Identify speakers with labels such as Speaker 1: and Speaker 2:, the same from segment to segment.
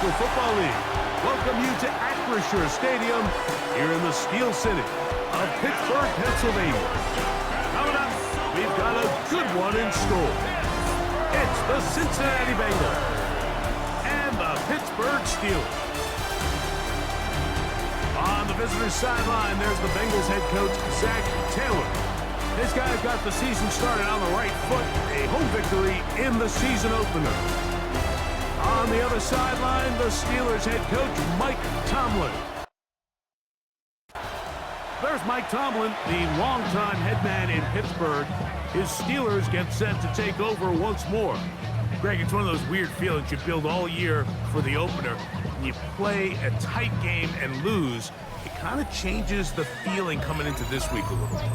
Speaker 1: National Football League welcome you to Acrisure Stadium here in the Steel City of Pittsburgh, Pennsylvania. Coming up, we've got a good one in store. It's the Cincinnati Bengals and the Pittsburgh Steelers. On the visitor's sideline, there's the Bengals head coach, Zach Taylor. This guy's got the season started on the right foot, a home victory in the season opener. On the other sideline, the Steelers head coach, Mike Tomlin. There's Mike Tomlin, the longtime head man in Pittsburgh. His Steelers get set to take over once more. Greg, it's one of those weird feelings you build all year for the opener. When you play a tight game and lose, it kind of changes the feeling coming into this week a little bit.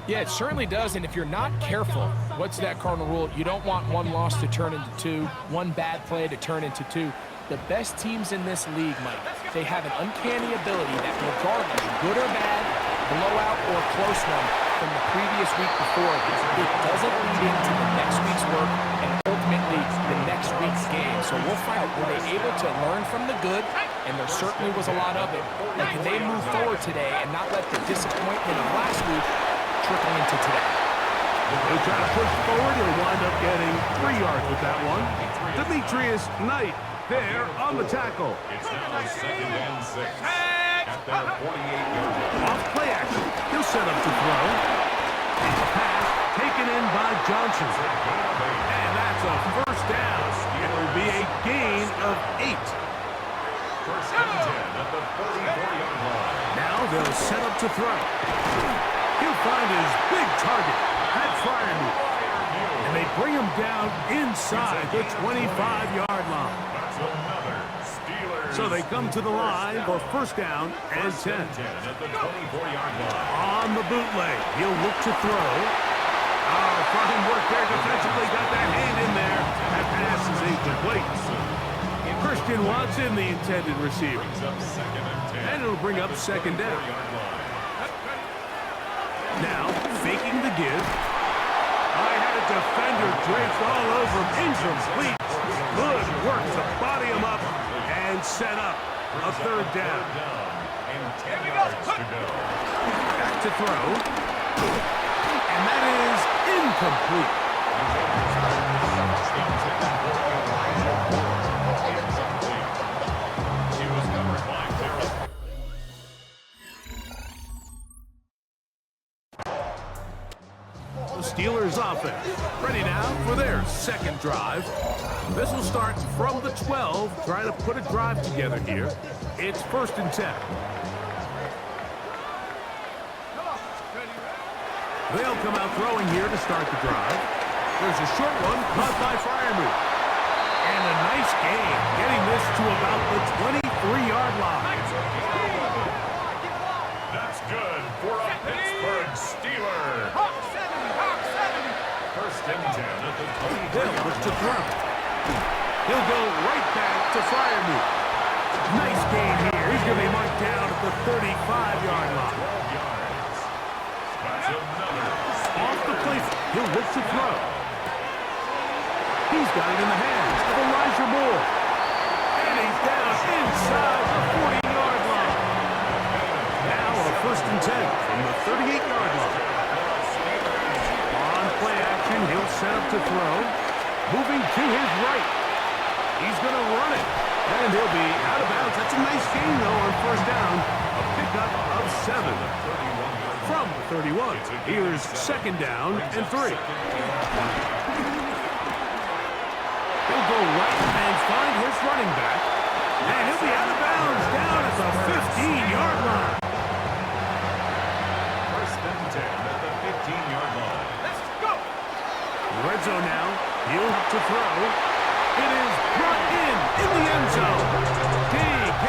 Speaker 2: Yeah, it certainly does, and if you're not careful, what's that cardinal rule? You don't want one loss to turn into two, one bad play to turn into two. The best teams in this league, Mike, they have an uncanny ability that regardless, good or bad, blowout or close one from the previous week before, it doesn't lead into the next week's work and ultimately the next week's game. So we'll find out, were they able to learn from the good? And there certainly was a lot of it. But can they move forward today and not let the disappointment of last week trickle into today?
Speaker 1: He'll try to push forward. He'll wind up getting 3 yards with that one. Demetrius Knight there on the tackle.
Speaker 3: It's now 2nd and 6 at their 48-yard line.
Speaker 1: Off play action. He'll set up to throw. Pass taken in by Johnson. And that's a first down. It will be a gain of 8.
Speaker 3: First and 10 at the 44-yard line.
Speaker 1: Now they'll set up to throw. He'll find his big target, Pat Fryermuth. And they bring him down inside the 25-yard line.
Speaker 3: That's another Steelers.
Speaker 1: So they come to the line for first down and 10.
Speaker 3: First and 10 at the 24-yard line.
Speaker 1: On the bootleg, he'll look to throw. Oh, front work there defensively, got that hand in there. That pass is incomplete. Christian Watson, the intended receiver.
Speaker 3: Brings up 2nd and 10.
Speaker 1: And it'll bring up second down.
Speaker 3: 4-yard line.
Speaker 1: Now, faking the give. I had a defender draped all over him. Incomplete. Good work to body him up and set up a third down.
Speaker 3: And 10 yards to go.
Speaker 1: Back to throw. And that is incomplete.
Speaker 3: He was covered by Terrell.
Speaker 1: The Steelers offense ready now for their second drive. This will start from the 12, trying to put a drive together here. It's 1st and 10. They'll come out throwing here to start the drive. There's a short one caught by Fryermuth. And a nice gain, getting this to about the 23-yard line.
Speaker 3: That's good for a Pittsburgh Steeler. First and 10 at the 23-yard
Speaker 1: They'll look to throw. He'll go right back to Fryermuth. Nice gain here. He's going to be marked down at the 35-yard line.
Speaker 3: 12 yards. That's another.
Speaker 1: Off the place, he'll look to throw. He's got it in the hands of Elijah Moore. And he's down inside the 40-yard line. Now a 1st and 10 from the 38-yard line. On play action, he'll set up to throw. Moving to his right. He's going to run it. And he'll be out of bounds. That's a nice gain, though, on first down. A pickup of 7. From the 31. Here's 2nd down and 3. He'll go right and find his running back. And he'll be out of bounds down at the 15-yard line.
Speaker 3: First and 10 at the 15-yard line.
Speaker 1: Let's go. Red zone now. He'll to throw. It is brought in the end zone. DK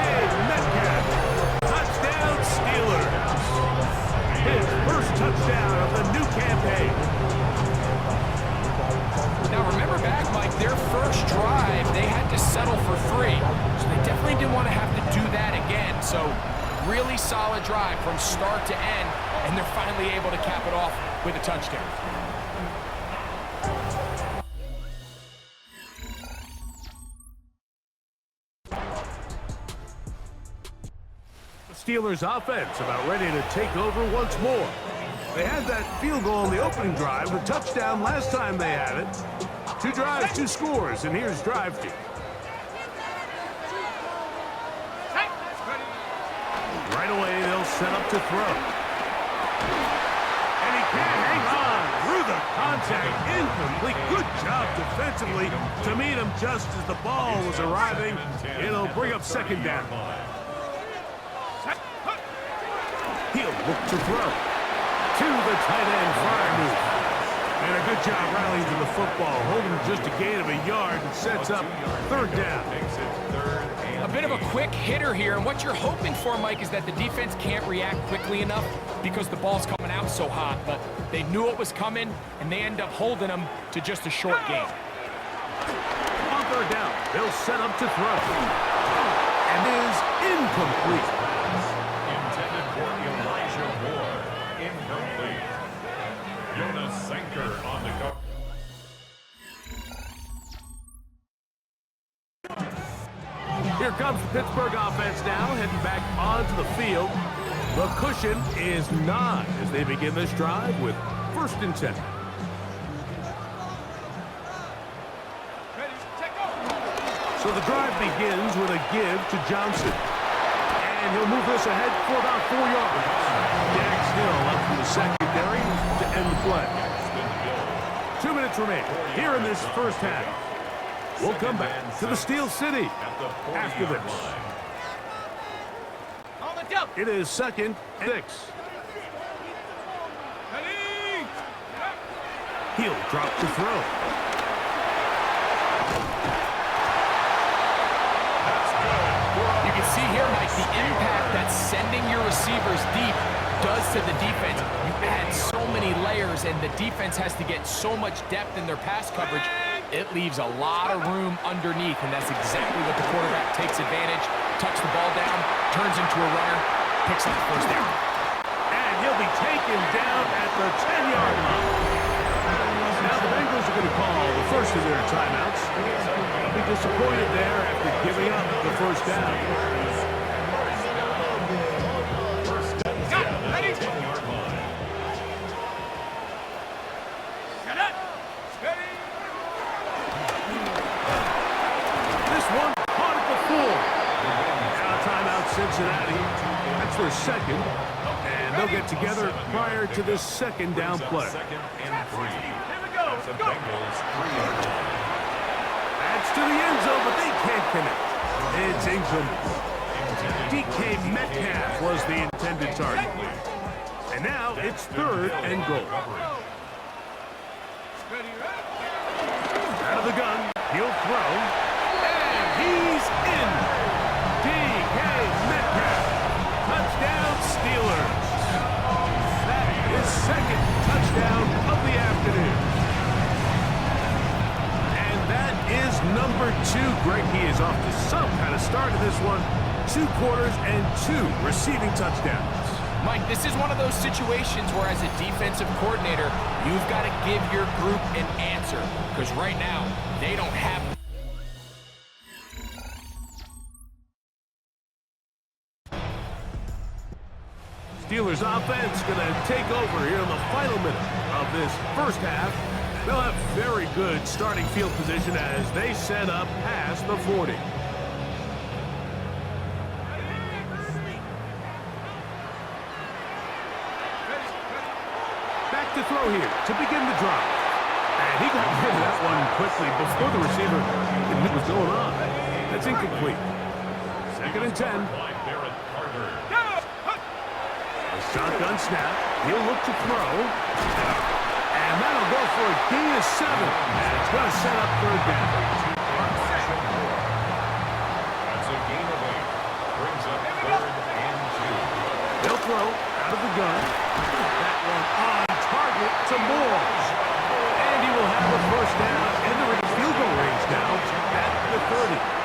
Speaker 1: Metcalf. Touchdown Steelers. His first touchdown of the new campaign.
Speaker 2: Now remember back, Mike, their first drive, they had to settle for 3. So they definitely didn't want to have to do that again. So really solid drive from start to end, and they're finally able to cap it off with a touchdown.
Speaker 1: Steelers offense about ready to take over once more. They had that field goal in the opening drive, the touchdown last time they had it. 2 drives, 2 scores, and here's drive 2. Right away, they'll set up to throw. And he can't hang on through the contact. Incomplete. Good job defensively to meet him just as the ball was arriving. It'll bring up second down. He'll look to throw. To the tight end fire move. And a good job rallying to the football, holding just a gain of a yard and sets up third down.
Speaker 2: A bit of a quick hitter here, and what you're hoping for, Mike, is that the defense can't react quickly enough because the ball's coming out so hot, but they knew it was coming, and they end up holding them to just a short gain.
Speaker 1: On third down, they'll set up to throw. And is incomplete.
Speaker 3: Intended for Elijah Moore. Incomplete. Jonas Sanker on the cover.
Speaker 1: Here comes the Pittsburgh offense now, heading back onto the field. The cushion is 9 as they begin this drive with 1st and 10. So the drive begins with a give to Johnson. And he'll move this ahead for about 4 yards. Dax Hill up from the secondary to end the play. 2 minutes remain here in this first half. We'll come back to the Steel City after this. It is 2nd and 6. He'll drop to throw.
Speaker 2: You can see here, Mike, the impact that sending your receivers deep does to the defense. You add so many layers, and the defense has to get so much depth in their pass coverage. It leaves a lot of room underneath, and that's exactly what the quarterback takes advantage. Tucks the ball down, turns into a runner, picks up the first down.
Speaker 1: And he'll be taken down at the 10-yard line. Now the Bengals are going to call the first of their timeouts. They'll be disappointed there after giving up the first down. Cincinnati. That's their second. And they'll get together prior to this second down play.
Speaker 3: 2nd and 3. That's the Bengals 3-yard line.
Speaker 1: That's to the end zone, but they can't connect. It's incomplete. DK Metcalf was the intended target. And now it's 3rd and goal. Out of the gun, he'll throw. And he's in. DK Metcalf. Touchdown Steelers. That is 2nd touchdown of the afternoon. And that is number 2. Greg, he is off to some kind of start in this one. 2 quarters and 2 receiving touchdowns.
Speaker 2: Mike, this is one of those situations where as a defensive coordinator, you've got to give your group an answer. Because right now, they don't have it.
Speaker 1: Steelers offense going to take over here in the final minute of this first half. They'll have very good starting field position as they set up past the 40. Back to throw here to begin the drive. And he got rid of that one quickly before the receiver knew what was going on. That's incomplete. 2nd and 10. Shotgun snap. He'll look to throw. And that'll go for a gain of 7. And it's going to set up 3rd down.
Speaker 3: That's a gain of 8. Brings up 3rd and 2.
Speaker 1: They'll throw out of the gun. That one on target to Moore. And he will have the first down. Entering field goal range now at the 30.